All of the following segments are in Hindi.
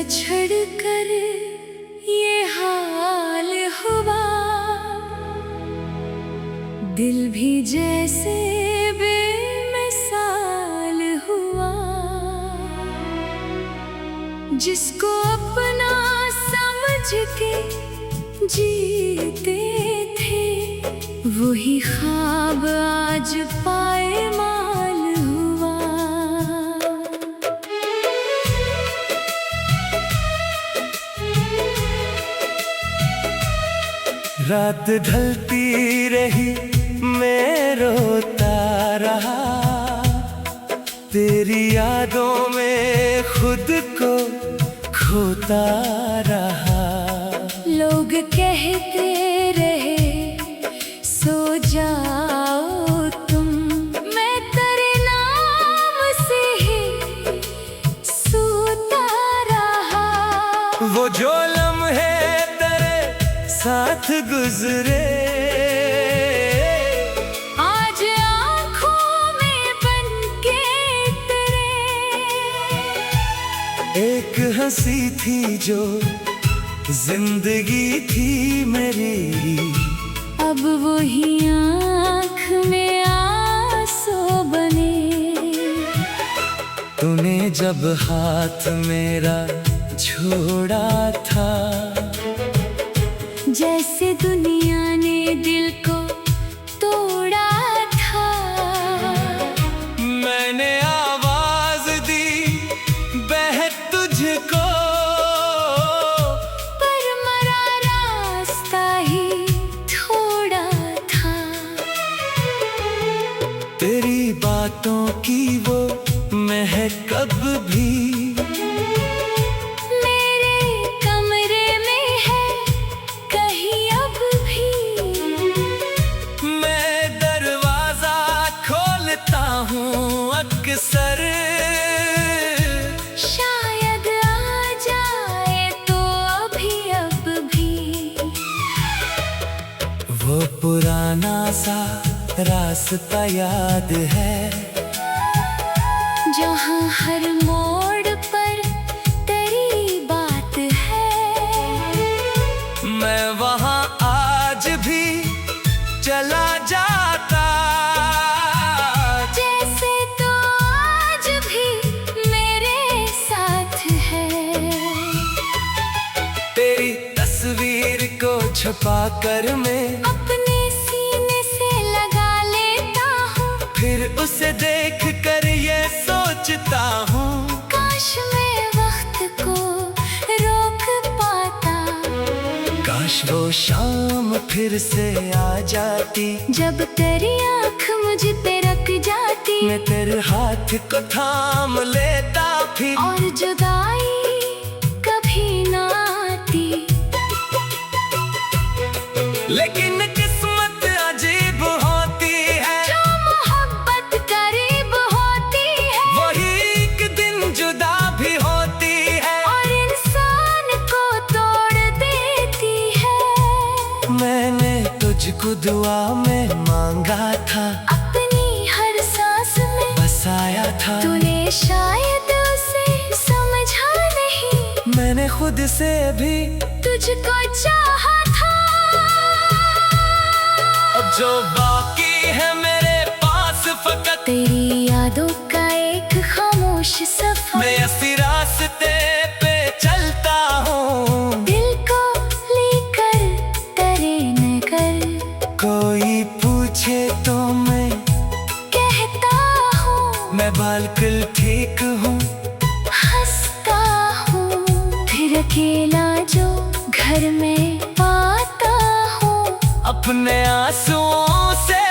बिछड़ कर ये हाल हुआ, दिल भी जैसे बेमिसाल हुआ। जिसको अपना समझ के जीते थे, वही ख्वाब आज पायमाल हुआ। रात ढलती रही मैं रोता रहा, तेरी यादों में खुद को खोता रहा। लोग कहते रहे सो जाओ तुम, मैं तेरे नाम से ही सोता रहा। वो जो लम्हे तेरे साथ गुजरे, आज आँखों में बनके तेरे। एक हंसी थी जो जिंदगी थी मेरी, अब वही आँख में आंसू बने। तूने जब हाथ मेरा छोड़ा था, जैसे दुनिया ने दिल को तोड़ा था। मैंने आवाज दी बहक तुझको, पर मरा रास्ता ही थोड़ा था। तेरी बातों की वो महक कब भी मेरे कमरे में है कहीं अब भी। मैं दरवाजा खोलता हूँ अक्सर, शायद आ जाए तो अभी अब भी। वो पुराना सा रास्ता याद है, जहाँ हर मोड़ पर तेरी बात है। मैं वहाँ आज भी चला जाता, जैसे तो आज भी मेरे साथ है। तेरी तस्वीर को छुपा कर मैं अपने सीने से लगा लेता हूँ, फिर उसे देख कर ये सोचता हूँ, काश मैं वक्त को रोक पाता। काश वो शाम फिर से आ जाती, जब तेरी आँख मुझ पे रख जाती, मैं तेरे हाथ को थाम लेता फिर, और जुदाई कभी ना आती। लेकिन किस्मत अजीब होती है, जो मोहब्बत करीब होती है, वही एक दिन जुदा भी होती है, और इंसान को तोड़ देती है। मैंने तुझको दुआ में मांगा था, अपनी हर सांस में बसाया था, तूने शायद उसे समझा नहीं, मैंने खुद से भी तुझको चाहा था। अब जो बाकी है मेरे पास फकत तेरी यादों का एक खामोश सफर, मैं इसी रास्ते पे चलता हूँ, दिल को लेकर तेरे नगर। कोई पूछे तो मैं कहता हूँ मैं बिल्कुल ठीक हूँ, हंसता हूँ। फिर अकेला जो घर में पाता हूँ, अपने आंसुओं से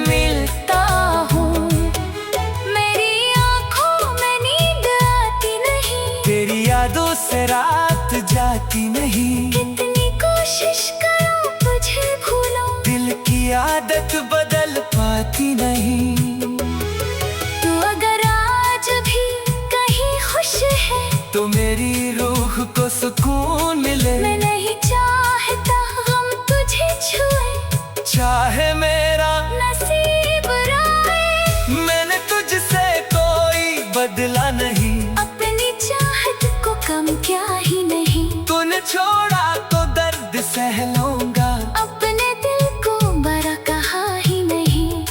मिलता हूँ। मेरी आँखों में नींद आती नहीं, तेरी यादों से रात जाती नहीं, कितनी कोशिश करूँ तुझे भूलूं, दिल की आदत बदल पाती नहीं। तू अगर आज भी कहीं खुश है, तो मेरी रूह को सुकून मिले, मैं नहीं चाहता गम तुझे छुए, चाहे मेरा नसीब राहे। मैंने तुझसे कोई बदला नहीं, अपनी चाहत को कम छोड़ा तो दर्द सह लूंगा। अपने दिल को बड़ा कहा ही नहीं।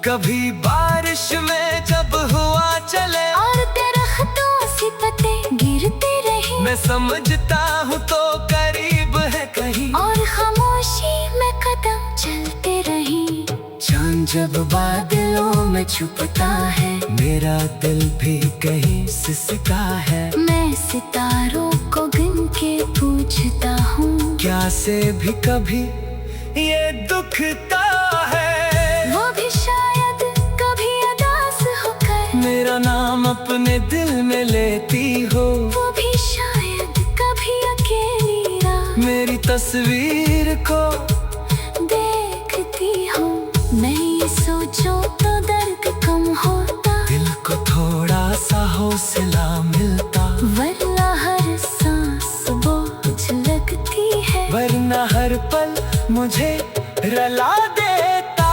कभी बारिश में जब हुआ चले और दरख्तों से पत्ते गिरते रहे, मैं समझता हूँ तो करीब है कहीं। और खामोशी में कदम चलते रही। चांद जब बादलों में छुपता है, मेरा दिल भी कहीं सिसका है। मैं सितारों को गिन के पूछता हूँ, क्या से भी कभी ये दुखता है। वो भी शायद कभी उदास होकर मेरा नाम अपने दिल में लेती हो। वो भी शायद कभी अकेली रात मेरी तस्वीर को देखती हूँ। मैं ये सोचूं तो दर्द कम होता, दिल को थोड़ा सा हौसला मिलता। वरना हर सांस बोझ लगती है। वरना हर पल मुझे रला देता।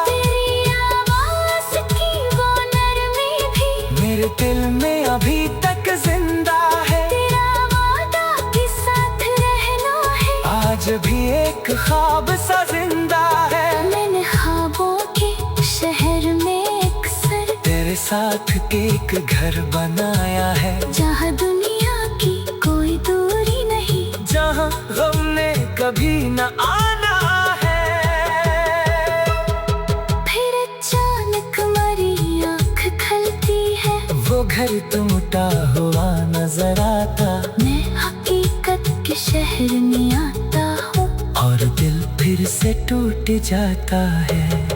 तेरी आवाज़ की वो नरमी भी मेरे दिल में अभी तक जिंदा है। तेरा वादा भी साथ रहना है। आज भी एक ख्वाब सा जिंदा है। मैंने ख्वाबों के शहर में अक्सर तेरे साथ एक घर बनाया है, जहाँ दुनिया की कोई दूरी नहीं, जहाँ गम ने कभी न आना है। फिर अचानक मेरी आँख खलती है। वो घर टूटा हुआ नजर आता, मैं हकीकत के शहर में आता हूँ। और दिल फिर से टूट जाता है।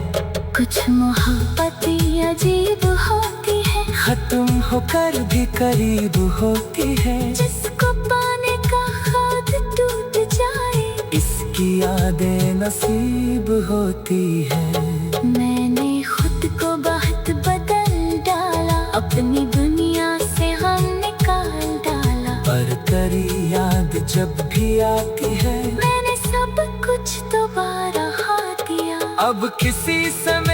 कुछ मोहब्बतें अजीब होती है, खत्म होकर भी करीब होती है। जिसको पाने का ख्वाब टूट जाए, इसकी यादें नसीब होती है। मैंने खुद को बहुत बदल डाला, अपनी दुनिया से हम निकाल डाला। पर तेरी याद जब भी आती है, मैंने सब कुछ दोबारा हाथ दिया। अब किसी समय